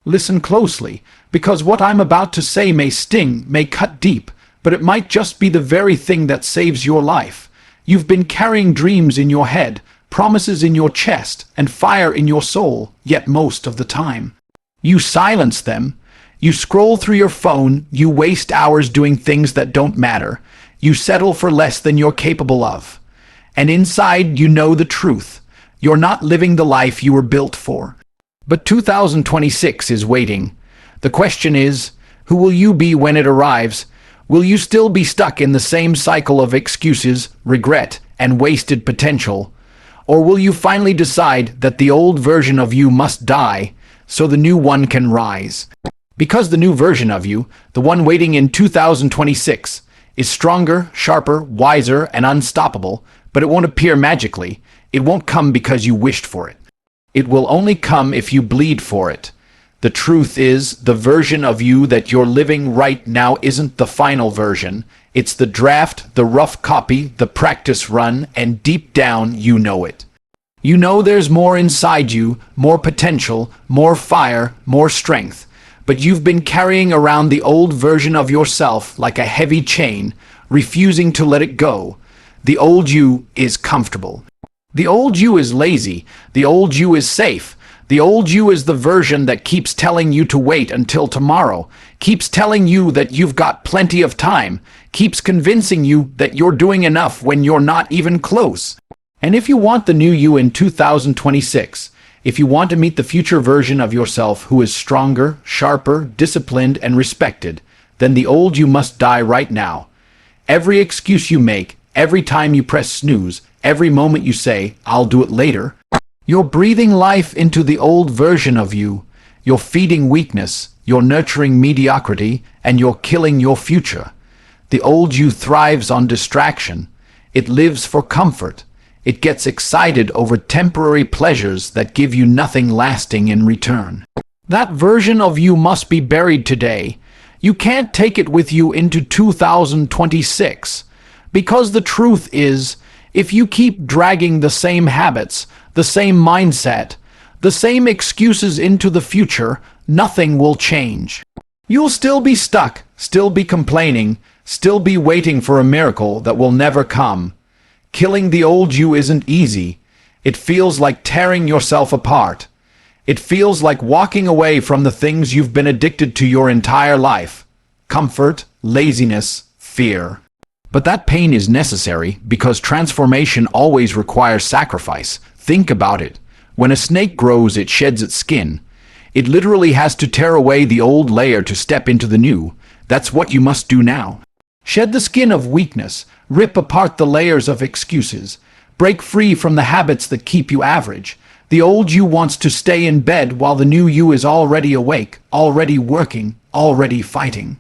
Listen closely, because what I'm about to say may sting, may cut deep, but it might just be the very thing that saves your life. You've been carrying dreams in your head, promises in your chest, and fire in your soul, yet most of the time you silence them. You scroll through your phone, you waste hours doing things that don't matter, you settle for less than you're capable of. And inside you know the truth. You're not living the life you were built for. But 2026 is waiting. The question is, who will you be when it arrives? Will you still be stuck in the same cycle of excuses, regret, and wasted potential? Or will you finally decide that the old version of you must die so the new one can rise? Because the new version of you, the one waiting in 2026, is stronger, sharper, wiser, and unstoppable, but it won't appear magically. It won't come because you wished for it. It will only come if you bleed for it. The truth is, the version of you that you're living right now isn't the final version. It's the draft, the rough copy, the practice run, and deep down you know it. You know there's more inside you, more potential, more fire, more strength. But you've been carrying around the old version of yourself like a heavy chain, refusing to let it go. The old you is comfortable. The old you is lazy. The old you is safe. The old you is the version that keeps telling you to wait until tomorrow, keeps telling you that you've got plenty of time, keeps convincing you that you're doing enough when you're not even close. And if you want the new you in 2026, if you want to meet the future version of yourself who is stronger, sharper, disciplined, and respected, then the old you must die right now. Every excuse you make, every time you press snooze, every moment you say, "I'll do it later," you're breathing life into the old version of you. You're feeding weakness, you're nurturing mediocrity, and you're killing your future. The old you thrives on distraction. It lives for comfort. It gets excited over temporary pleasures that give you nothing lasting in return. That version of you must be buried today. You can't take it with you into 2026. Because the truth is, if you keep dragging the same habits, the same mindset, the same excuses into the future, nothing will change. You'll still be stuck, still be complaining, still be waiting for a miracle that will never come. Killing the old you isn't easy. It feels like tearing yourself apart. It feels like walking away from the things you've been addicted to your entire life. Comfort, laziness, fear. But that pain is necessary because transformation always requires sacrifice. Think about it. When a snake grows, it sheds its skin. It literally has to tear away the old layer to step into the new. That's what you must do now. Shed the skin of weakness. Rip apart the layers of excuses. Break free from the habits that keep you average. The old you wants to stay in bed while the new you is already awake, already working, already fighting.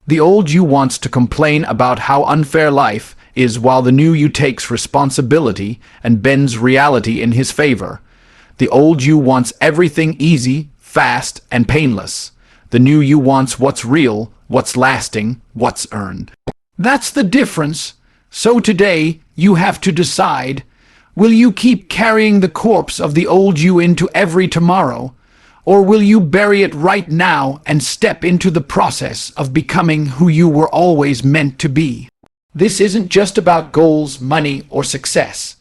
The old you wants to complain about how unfair life is while the new you takes responsibility and bends reality in his favor. The old you wants everything easy, fast, and painless. The new you wants what's real, what's lasting, what's earned. That's the difference. So today, you have to decide, will you keep carrying the corpse of the old you into every tomorrow? Or will you bury it right now and step into the process of becoming who you were always meant to be? This isn't just about goals, money, or success.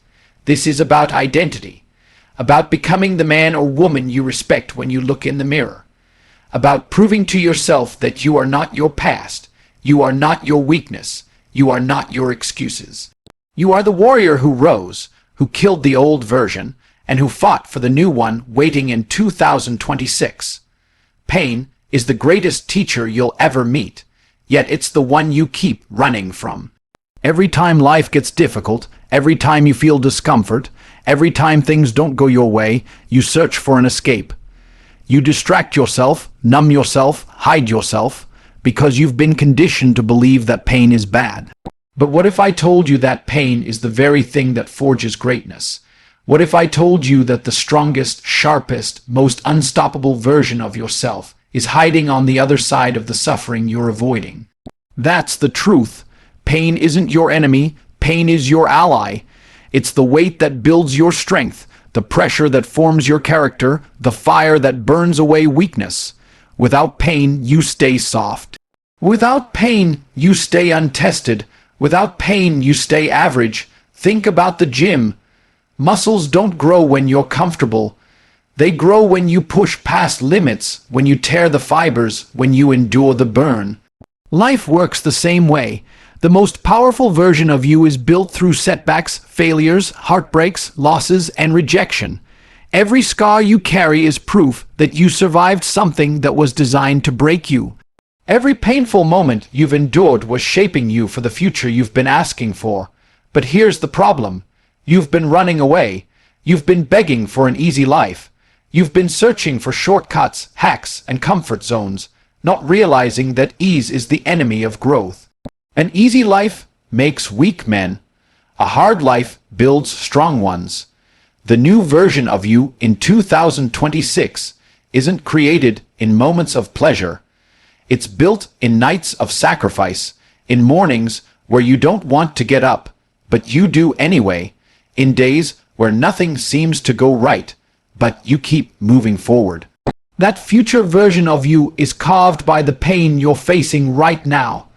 This is about identity, about becoming the man or woman you respect when you look in the mirror, about proving to yourself that you are not your past, you are not your weakness, you are not your excuses. You are the warrior who rose, who killed the old version, and who fought for the new one waiting in 2026. Pain is the greatest teacher you'll ever meet, yet it's the one you keep running from. Every time life gets difficult, every time you feel discomfort, every time things don't go your way, you search for an escape. You distract yourself, numb yourself, hide yourself, because you've been conditioned to believe that pain is bad. But what if I told you that pain is the very thing that forges greatness? What if I told you that the strongest, sharpest, most unstoppable version of yourself is hiding on the other side of the suffering you're avoiding? That's the truth. Pain isn't your enemy, pain is your ally. It's the weight that builds your strength, the pressure that forms your character, the fire that burns away weakness. Without pain, you stay soft. Without pain, you stay untested. Without pain, you stay average. Think about the gym. Muscles don't grow when you're comfortable. They grow when you push past limits, when you tear the fibers, when you endure the burn. Life works the same way. The most powerful version of you is built through setbacks, failures, heartbreaks, losses, and rejection. Every scar you carry is proof that you survived something that was designed to break you. Every painful moment you've endured was shaping you for the future you've been asking for. But here's the problem. You've been running away. You've been begging for an easy life. You've been searching for shortcuts, hacks, and comfort zones, not realizing that ease is the enemy of growth. An easy life makes weak men. A hard life builds strong ones. The new version of you in 2026 isn't created in moments of pleasure. It's built in nights of sacrifice, in mornings where you don't want to get up, but you do anyway, in days where nothing seems to go right, but you keep moving forward. That future version of you is carved by the pain you're facing right now.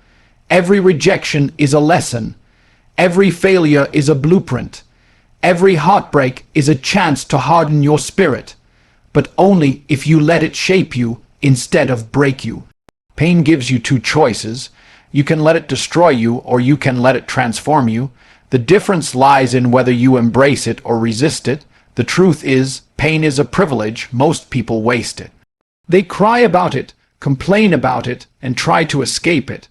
Every rejection is a lesson. Every failure is a blueprint. Every heartbreak is a chance to harden your spirit, but only if you let it shape you instead of break you. Pain gives you two choices. You can let it destroy you, or you can let it transform you. The difference lies in whether you embrace it or resist it. The truth is, pain is a privilege. Most people waste it. They cry about it, complain about it, and try to escape it.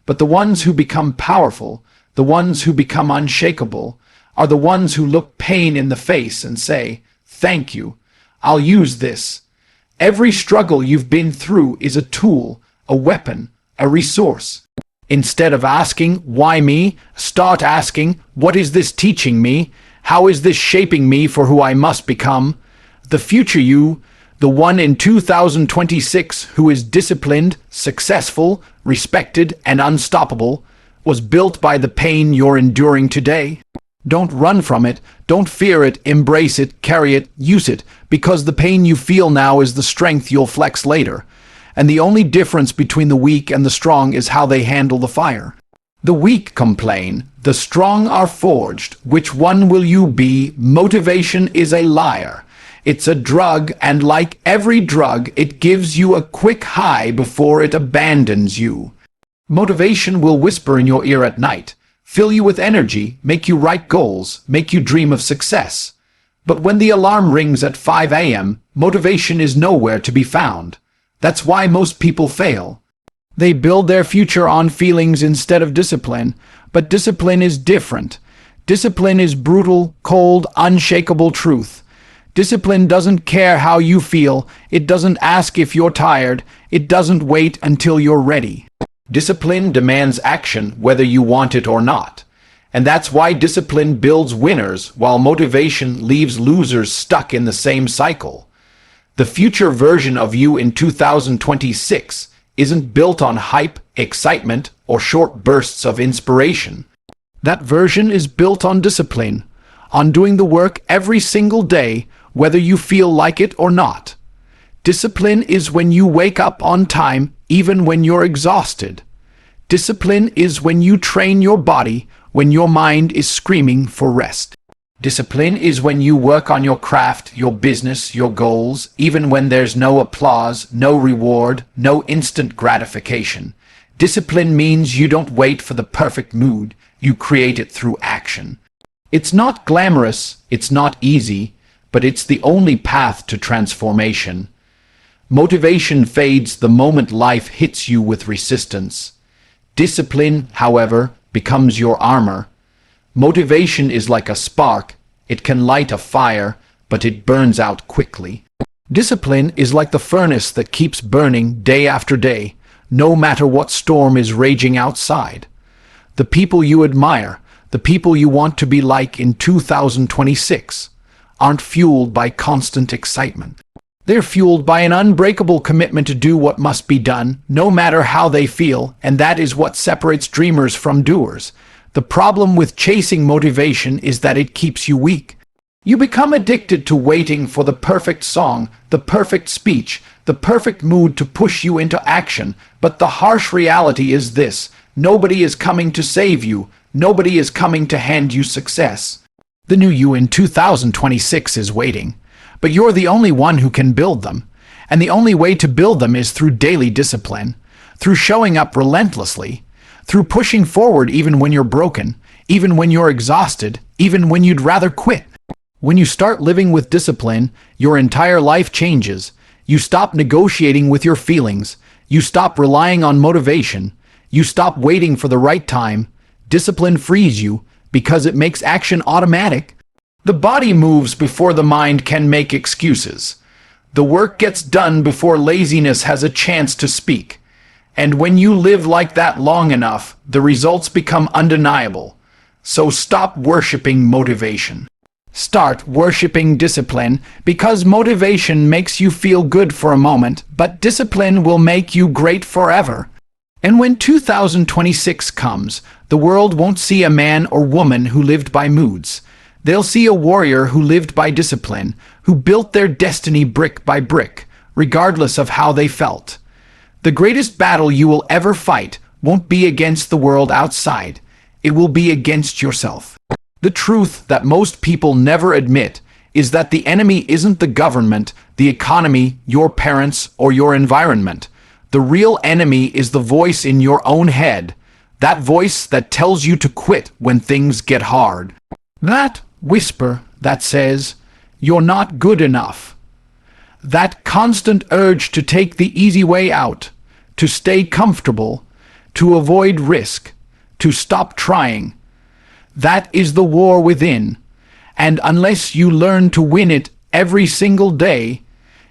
But the ones who become powerful, the ones who become unshakable, are the ones who look pain in the face and say, "Thank you. I'll use this." Every struggle you've been through is a tool, a weapon, a resource. Instead of asking, "Why me?" start asking, "What is this teaching me? How is this shaping me for who I must become?" The future you, the one in 2026 who is disciplined, successful, respected, and unstoppable, was built by the pain you're enduring today. Don't run from it, don't fear it, embrace it, carry it, use it, because the pain you feel now is the strength you'll flex later. And the only difference between the weak and the strong is how they handle the fire. The weak complain, the strong are forged. Which one will you be? Motivation is a liar. It's a drug, and like every drug, it gives you a quick high before it abandons you. Motivation will whisper in your ear at night, fill you with energy, make you write goals, make you dream of success. But when the alarm rings at 5 a.m., motivation is nowhere to be found. That's why most people fail. They build their future on feelings instead of discipline, but discipline is different. Discipline is brutal, cold, unshakable truth. Discipline doesn't care how you feel, it doesn't ask if you're tired, it doesn't wait until you're ready. Discipline demands action whether you want it or not. And that's why discipline builds winners while motivation leaves losers stuck in the same cycle. The future version of you in 2026 isn't built on hype, excitement, or short bursts of inspiration. That version is built on discipline, on doing the work every single day, whether you feel like it or not. Discipline is when you wake up on time, even when you're exhausted. Discipline is when you train your body when your mind is screaming for rest. Discipline is when you work on your craft, your business, your goals, even when there's no applause, no reward, no instant gratification. Discipline means you don't wait for the perfect mood, you create it through action. It's not glamorous, it's not easy, but it's the only path to transformation. Motivation fades the moment life hits you with resistance. Discipline, however, becomes your armor. Motivation is like a spark. It can light a fire, but it burns out quickly. Discipline is like the furnace that keeps burning day after day, no matter what storm is raging outside. The people you admire, the people you want to be like in 2026, aren't fueled by constant excitement. They're fueled by an unbreakable commitment to do what must be done, no matter how they feel, and that is what separates dreamers from doers. The problem with chasing motivation is that it keeps you weak. You become addicted to waiting for the perfect song, the perfect speech, the perfect mood to push you into action, but the harsh reality is this: nobody is coming to save you, nobody is coming to hand you success. The new you in 2026 is waiting, but you're the only one who can build them, and the only way to build them is through daily discipline, through showing up relentlessly, through pushing forward even when you're broken, even when you're exhausted, even when you'd rather quit. When you start living with discipline, your entire life changes. You stop negotiating with your feelings. You stop relying on motivation. You stop waiting for the right time. Discipline frees you because it makes action automatic. The body moves before the mind can make excuses. The work gets done before laziness has a chance to speak. And when you live like that long enough, the results become undeniable. So stop worshiping motivation. Start worshiping discipline, because motivation makes you feel good for a moment, but discipline will make you great forever. And when 2026 comes, the world won't see a man or woman who lived by moods. They'll see a warrior who lived by discipline, who built their destiny brick by brick, regardless of how they felt. The greatest battle you will ever fight won't be against the world outside. It will be against yourself. The truth that most people never admit is that the enemy isn't the government, the economy, your parents, or your environment. The real enemy is the voice in your own head, that voice that tells you to quit when things get hard. That whisper that says, "You're not good enough." That constant urge to take the easy way out, to stay comfortable, to avoid risk, to stop trying. That is the war within, and unless you learn to win it every single day,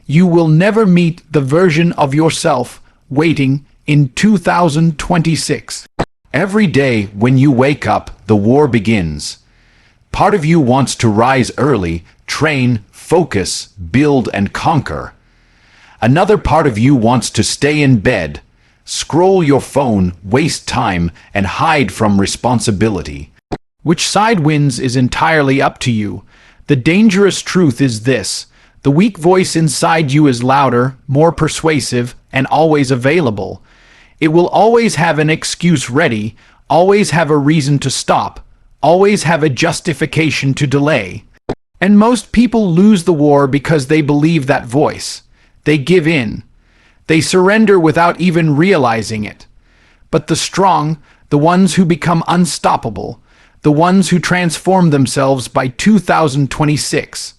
you will never meet the version of yourself waiting in 2026. Every day when you wake up, the war begins. Part of you wants to rise early, train, focus, build, and conquer. Another part of you wants to stay in bed, scroll your phone, waste time, and hide from responsibility. Which side wins is entirely up to you. The dangerous truth is this: the weak voice inside you is louder, more persuasive, and always available. It will always have an excuse ready, always have a reason to stop, always have a justification to delay. And most people lose the war because they believe that voice. They give in. They surrender without even realizing it. But the strong, the ones who become unstoppable, the ones who transform themselves by 2026,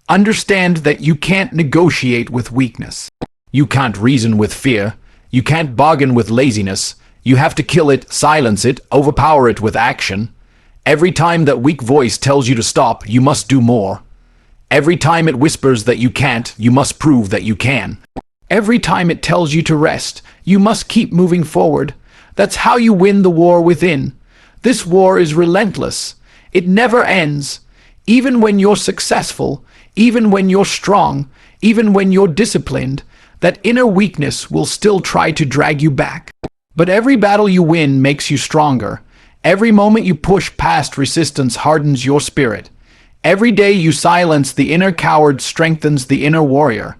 understand that you can't negotiate with weakness. You can't reason with fear. You can't bargain with laziness. You have to kill it, silence it, overpower it with action. Every time that weak voice tells you to stop, you must do more. Every time it whispers that you can't, you must prove that you can. Every time it tells you to rest, you must keep moving forward. That's how you win the war within. This war is relentless. It never ends. Even when you're successful, even when you're strong, even when you're disciplined, that inner weakness will still try to drag you back. But every battle you win makes you stronger. Every moment you push past resistance hardens your spirit. Every day you silence the inner coward strengthens the inner warrior.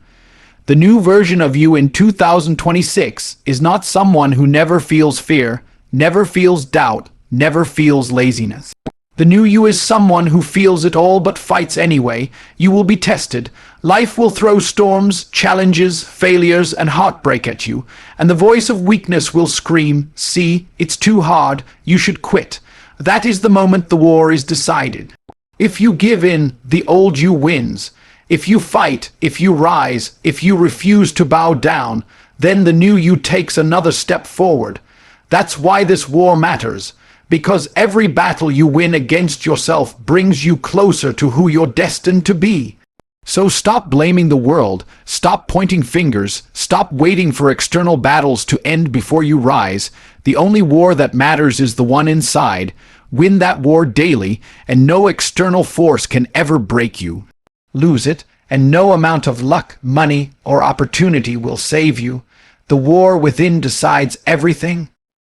The new version of you in 2026 is not someone who never feels fear, never feels doubt, never feels laziness. The new you is someone who feels it all but fights anyway. You will be tested. Life will throw storms, challenges, failures, and heartbreak at you, and the voice of weakness will scream, "See, it's too hard, you should quit." That is the moment the war is decided. If you give in, the old you wins. If you fight, if you rise, if you refuse to bow down, then the new you takes another step forward. That's why this war matters. Because every battle you win against yourself brings you closer to who you're destined to be. So stop blaming the world, stop pointing fingers, stop waiting for external battles to end before you rise. The only war that matters is the one inside. Win that war daily, and no external force can ever break you. Lose it, and no amount of luck, money, or opportunity will save you. The war within decides everything.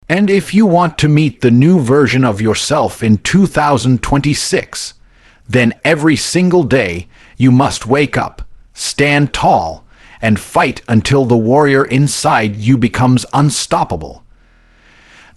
And if you want to meet the new version of yourself in 2026, then every single day you must wake up, stand tall, and fight until the warrior inside you becomes unstoppable.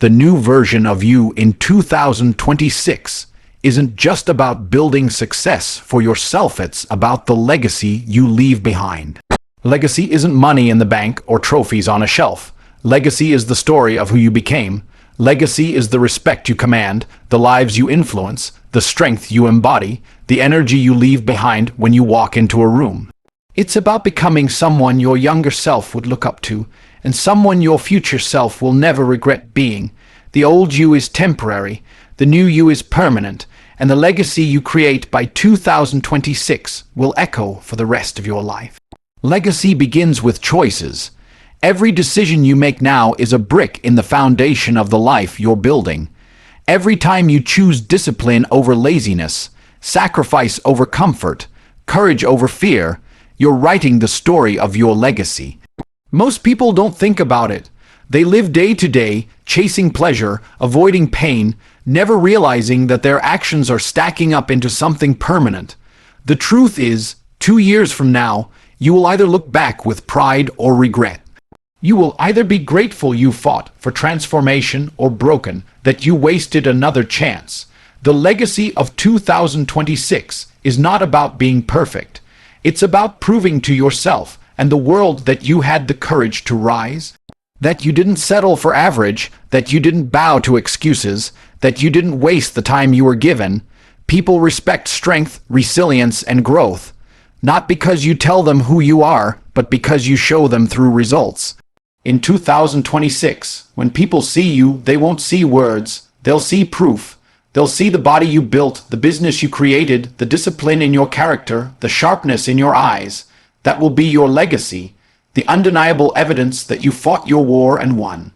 The new version of you in 2026 isn't just about building success for yourself, it's about the legacy you leave behind. Legacy isn't money in the bank or trophies on a shelf. Legacy is the story of who you became. Legacy is the respect you command, the lives you influence, the strength you embody, the energy you leave behind when you walk into a room. It's about becoming someone your younger self would look up to, and someone your future self will never regret being. The old you is temporary, the new you is permanent, and the legacy you create by 2026 will echo for the rest of your life. Legacy begins with choices. Every decision you make now is a brick in the foundation of the life you're building. Every time you choose discipline over laziness, sacrifice over comfort, courage over fear, you're writing the story of your legacy. Most people don't think about it. They live day to day, chasing pleasure, avoiding pain, never realizing that their actions are stacking up into something permanent. The truth is, 2 years from now, you will either look back with pride or regret. You will either be grateful you fought for transformation or broken that you wasted another chance. The legacy of 2026 is not about being perfect. It's about proving to yourself and the world that you had the courage to rise, that you didn't settle for average, that you didn't bow to excuses, that you didn't waste the time you were given. People respect strength, resilience, and growth, not because you tell them who you are, but because you show them through results. In 2026, when people see you, they won't see words, they'll see proof. They'll see the body you built, the business you created, the discipline in your character, the sharpness in your eyes. That will be your legacy, the undeniable evidence that you fought your war and won.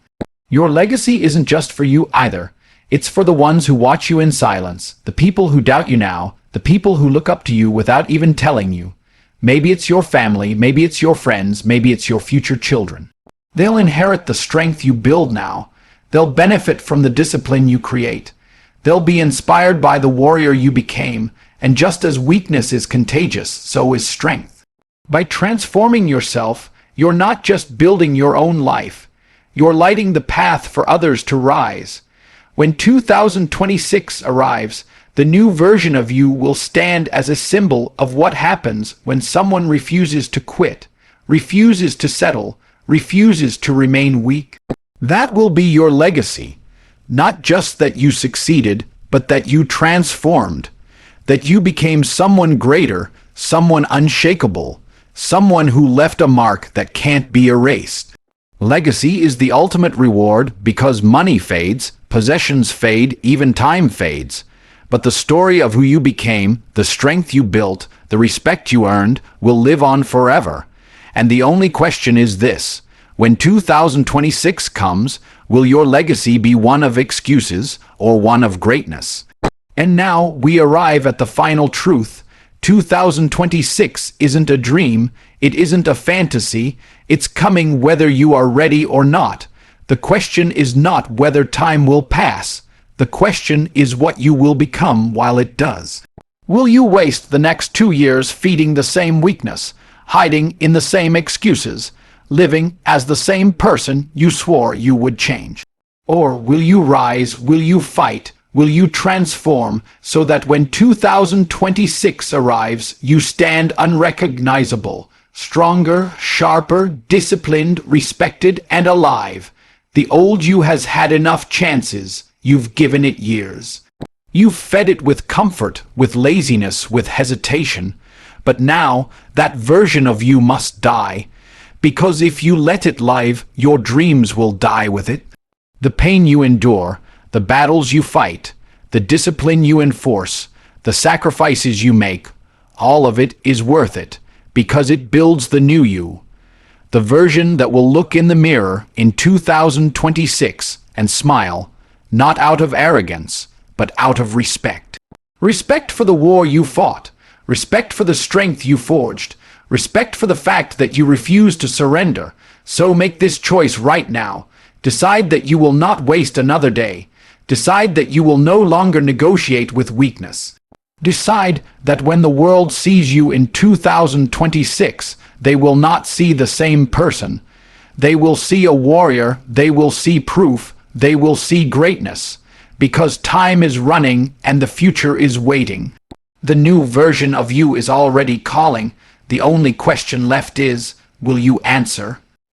Your legacy isn't just for you either. It's for the ones who watch you in silence, the people who doubt you now, the people who look up to you without even telling you. Maybe it's your family, maybe it's your friends, maybe it's your future children. They'll inherit the strength you build now. They'll benefit from the discipline you create. They'll be inspired by the warrior you became, and just as weakness is contagious, so is strength. By transforming yourself, you're not just building your own life. You're lighting the path for others to rise. When 2026 arrives, the new version of you will stand as a symbol of what happens when someone refuses to quit, refuses to settle, refuses to remain weak. That will be your legacy. Not just that you succeeded, but that you transformed, that you became someone greater, someone unshakable, someone who left a mark that can't be erased. Legacy is the ultimate reward because money fades, possessions fade, even time fades. But the story of who you became, the strength you built, the respect you earned, will live on forever. And the only question is this: when 2026 comes, will your legacy be one of excuses or one of greatness? And now we arrive at the final truth. 2026 isn't a dream, it isn't a fantasy, it's coming whether you are ready or not. The question is not whether time will pass, the question is what you will become while it does. Will you waste the next 2 years feeding the same weakness, hiding in the same excuses, living as the same person you swore you would change? Or will you rise, will you fight, will you transform so that when 2026 arrives, you stand unrecognizable, stronger, sharper, disciplined, respected, and alive? The old you has had enough chances, you've given it years. You've fed it with comfort, with laziness, with hesitation. But now, that version of you must die, because if you let it live, your dreams will die with it. The pain you endure, the battles you fight, the discipline you enforce, the sacrifices you make, all of it is worth it, because it builds the new you. The version that will look in the mirror in 2026 and smile, not out of arrogance, but out of respect. Respect for the war you fought, respect for the strength you forged, respect for the fact that you refused to surrender. So make this choice right now. Decide that you will not waste another day. Decide that you will no longer negotiate with weakness. Decide that when the world sees you in 2026, they will not see the same person. They will see a warrior, they will see proof, they will see greatness. Because time is running and the future is waiting. The new version of you is already calling. The only question left is, will you answer?